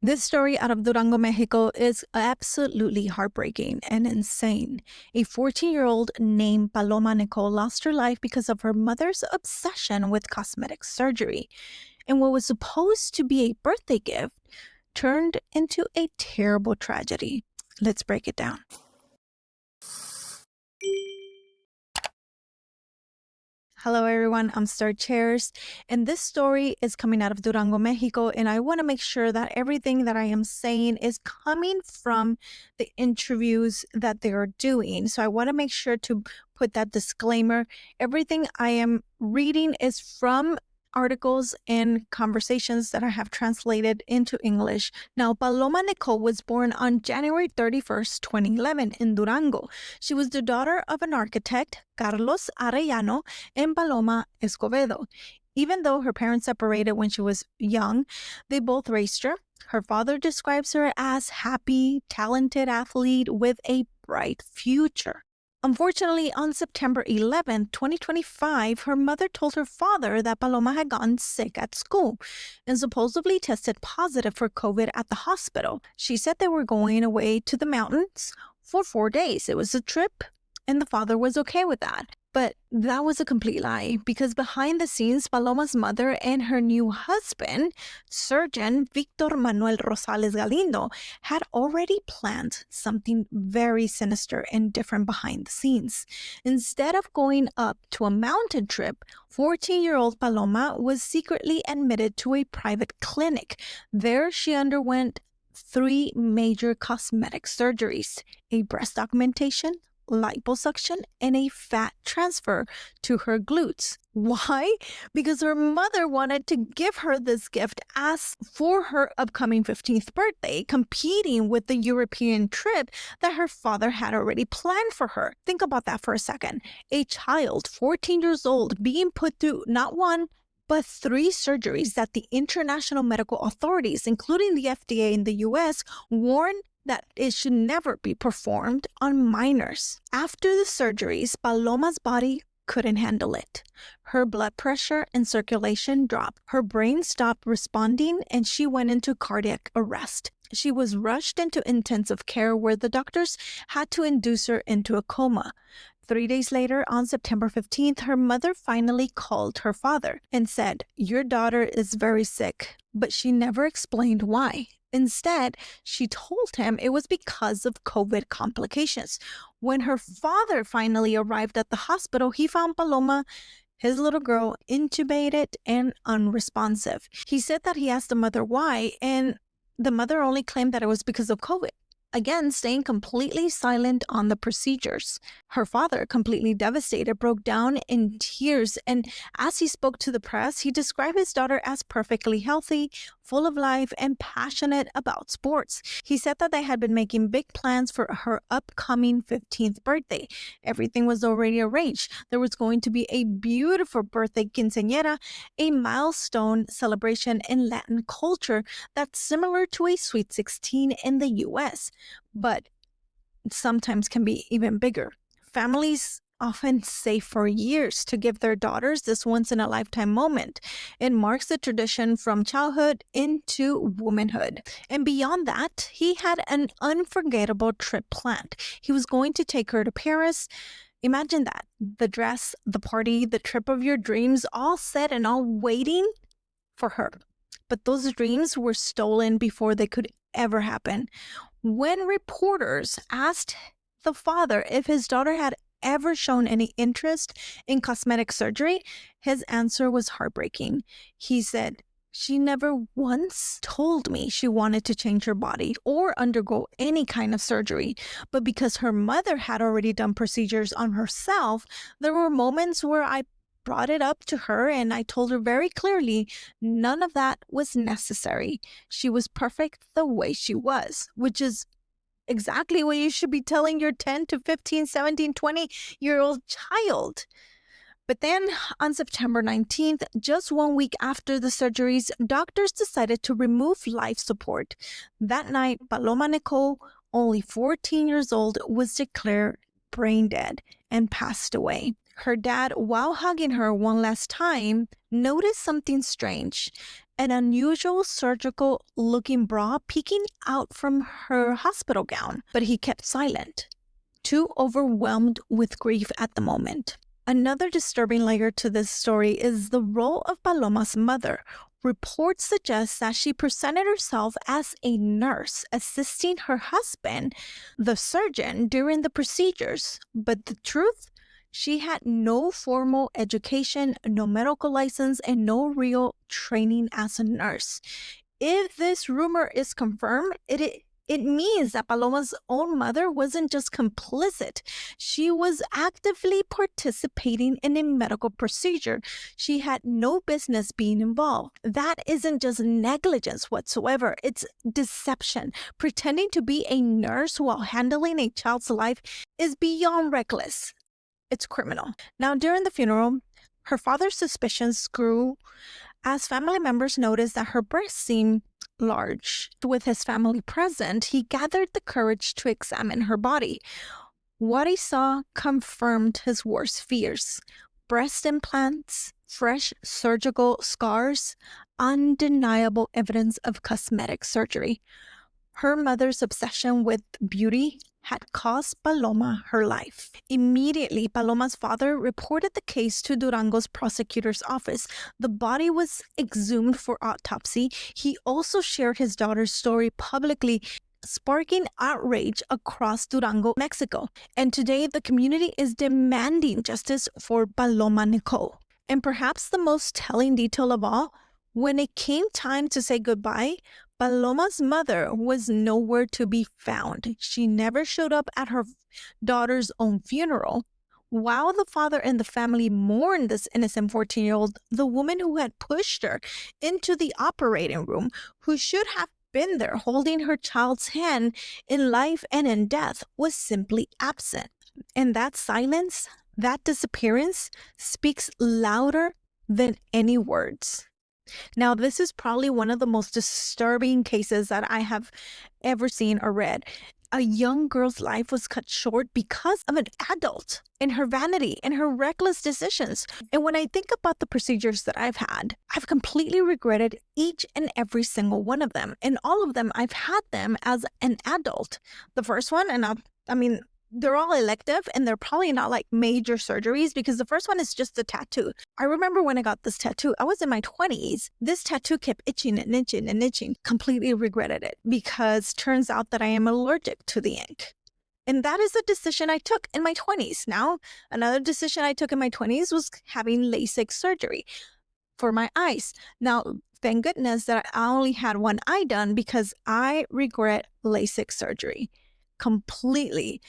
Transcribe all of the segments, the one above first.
This story out of Durango, Mexico is absolutely heartbreaking and insane. A 14-year-old named Paloma Nicole lost her life because of her mother's obsession with cosmetic surgery. And what was supposed to be a birthday gift turned into a terrible tragedy. Let's break it down. Hello everyone, I'm Star Chairs, and this story is coming out of Durango, Mexico, and I want to make sure that everything that I am saying is coming from the interviews that they are doing. So I want to make sure to put that disclaimer. Everything I am reading is from articles and conversations that I have translated into English. Now, Paloma Nicole was born on January 31st, 2011 in Durango. She was the daughter of an architect, Carlos Arellano, and Paloma Escobedo. Even though her parents separated when she was young, they both raised her. Her father describes her as happy, talented athlete with a bright future. Unfortunately, on September 11, 2025, her mother told her father that Paloma had gotten sick at school and supposedly tested positive for COVID at the hospital. She said they were going away to the mountains for 4 days. It was a trip, and the father was okay with that. But that was a complete lie, because behind the scenes, Paloma's mother and her new husband, surgeon Victor Manuel Rosales Galindo, had already planned something very sinister and different behind the scenes. Instead of going up to a mountain trip, 14-year-old Paloma was secretly admitted to a private clinic. There, she underwent 3 major cosmetic surgeries: a breast augmentation, liposuction, and a fat transfer to her glutes. Why? Because her mother wanted to give her this gift as for her upcoming 15th birthday, competing with the European trip that her father had already planned for her. Think about that for a second. A child, 14 years old, being put through not 1, but 3 surgeries that the international medical authorities, including the FDA in the US, warned that it should never be performed on minors. After the surgeries, Paloma's body couldn't handle it. Her blood pressure and circulation dropped. Her brain stopped responding, and she went into cardiac arrest. She was rushed into intensive care where the doctors had to induce her into a coma. 3 days later, on September 15th, her mother finally called her father and said, "Your daughter is very sick," but she never explained why. Instead, she told him it was because of COVID complications. When her father finally arrived at the hospital, he found Paloma, his little girl, intubated and unresponsive. He said that he asked the mother why, and the mother only claimed that it was because of COVID. Again, staying completely silent on the procedures. Her father, completely devastated, broke down in tears, and as he spoke to the press, he described his daughter as perfectly healthy, full of life, and passionate about sports. He said that they had been making big plans for her upcoming 15th birthday. Everything was already arranged. There was going to be a beautiful birthday quinceañera, a milestone celebration in Latin culture that's similar to a Sweet 16 in the US, but sometimes can be even bigger. Families often save for years to give their daughters this once-in-a-lifetime moment. It marks the tradition from childhood into womanhood. And beyond that, he had an unforgettable trip planned. He was going to take her to Paris. Imagine that. The dress, the party, the trip of your dreams, all set and all waiting for her. But those dreams were stolen before they could ever happen. When reporters asked the father if his daughter had ever shown any interest in cosmetic surgery, his answer was heartbreaking. He said, "She never once told me she wanted to change her body or undergo any kind of surgery. But because her mother had already done procedures on herself, there were moments where I brought it up to her and I told her very clearly none of that was necessary. She was perfect the way she was," which is exactly what you should be telling your 10 to 15, 17, 20-year-old child. But then on September 19th, just 1 week after the surgeries, doctors decided to remove life support. That night, Paloma Nicole, only 14 years old, was declared brain dead and passed away. Her dad, while hugging her one last time, noticed something strange. an unusual surgical-looking bra peeking out from her hospital gown, but he kept silent, too overwhelmed with grief at the moment. Another disturbing layer to this story is the role of Paloma's mother. Reports suggest that she presented herself as a nurse assisting her husband, the surgeon, during the procedures. But the truth? She had no formal education, no medical license, and no real training as a nurse. If this rumor is confirmed, it means that Paloma's own mother wasn't just complicit. She was actively participating in a medical procedure. She had no business being involved. That isn't just negligence whatsoever. It's deception. Pretending to be a nurse while handling a child's life is beyond reckless. It's criminal. Now, during the funeral, her father's suspicions grew as family members noticed that her breasts seemed large. With his family present, he gathered the courage to examine her body. What he saw confirmed his worst fears. Breast implants, fresh surgical scars, undeniable evidence of cosmetic surgery. Her mother's obsession with beauty had cost Paloma her life. Immediately, Paloma's father reported the case to Durango's prosecutor's office. The body was exhumed for autopsy. He also shared his daughter's story publicly, sparking outrage across Durango, Mexico. And today, the community is demanding justice for Paloma Nicole. And perhaps the most telling detail of all, when it came time to say goodbye, Paloma's mother was nowhere to be found. She never showed up at her daughter's own funeral. While the father and the family mourned this innocent 14-year-old, the woman who had pushed her into the operating room, who should have been there holding her child's hand in life and in death, was simply absent. And that silence, that disappearance, speaks louder than any words. Now, this is probably one of the most disturbing cases that I have ever seen or read. A young girl's life was cut short because of an adult and her vanity and her reckless decisions. And when I think about the procedures that I've had, I've completely regretted each and every single one of them. And all of them, I've had them as an adult. The first one, they're all elective and they're probably not like major surgeries because the first one is just a tattoo. I remember when I got this tattoo, I was in my 20s. This tattoo kept itching and itching and itching. Completely regretted it because turns out that I am allergic to the ink. And that is a decision I took in my 20s. Now, another decision I took in my 20s was having LASIK surgery for my eyes. Now, thank goodness that I only had one eye done because I regret LASIK surgery completely.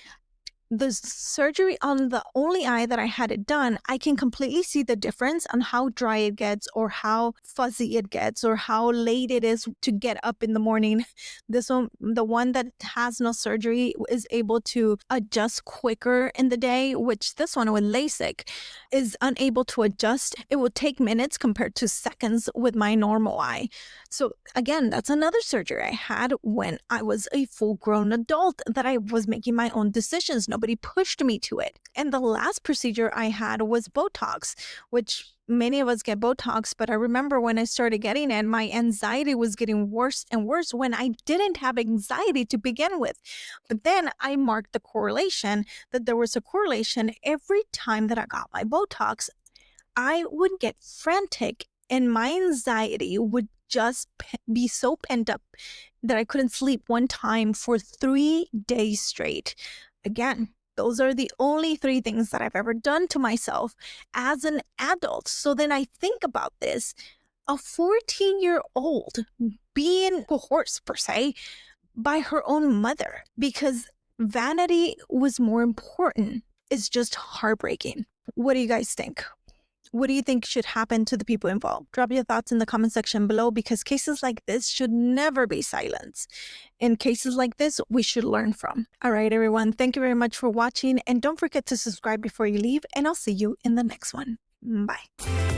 The surgery on the only eye that I had it done, I can completely see the difference on how dry it gets or how fuzzy it gets or how late it is to get up in the morning. This one, the one that has no surgery, is able to adjust quicker in the day, which this one with LASIK is unable to adjust. It will take minutes compared to seconds with my normal eye. So again, that's another surgery I had when I was a full-grown adult that I was making my own decisions. Nobody pushed me to it. And the last procedure I had was Botox, which many of us get Botox, but I remember when I started getting it, my anxiety was getting worse and worse when I didn't have anxiety to begin with. But then I marked the correlation, that there was a correlation every time that I got my Botox. I would get frantic and my anxiety would just be so pent up that I couldn't sleep one time for 3 days straight. Again, those are the only 3 things that I've ever done to myself as an adult. So then I think about this, a 14-year-old being coerced, per se, by her own mother because vanity was more important. It's just heartbreaking. What do you guys think? What do you think should happen to the people involved? Drop your thoughts in the comment section below because cases like this should never be silenced. In cases like this, we should learn from. All right, everyone. Thank you very much for watching. And don't forget to subscribe before you leave. And I'll see you in the next one. Bye.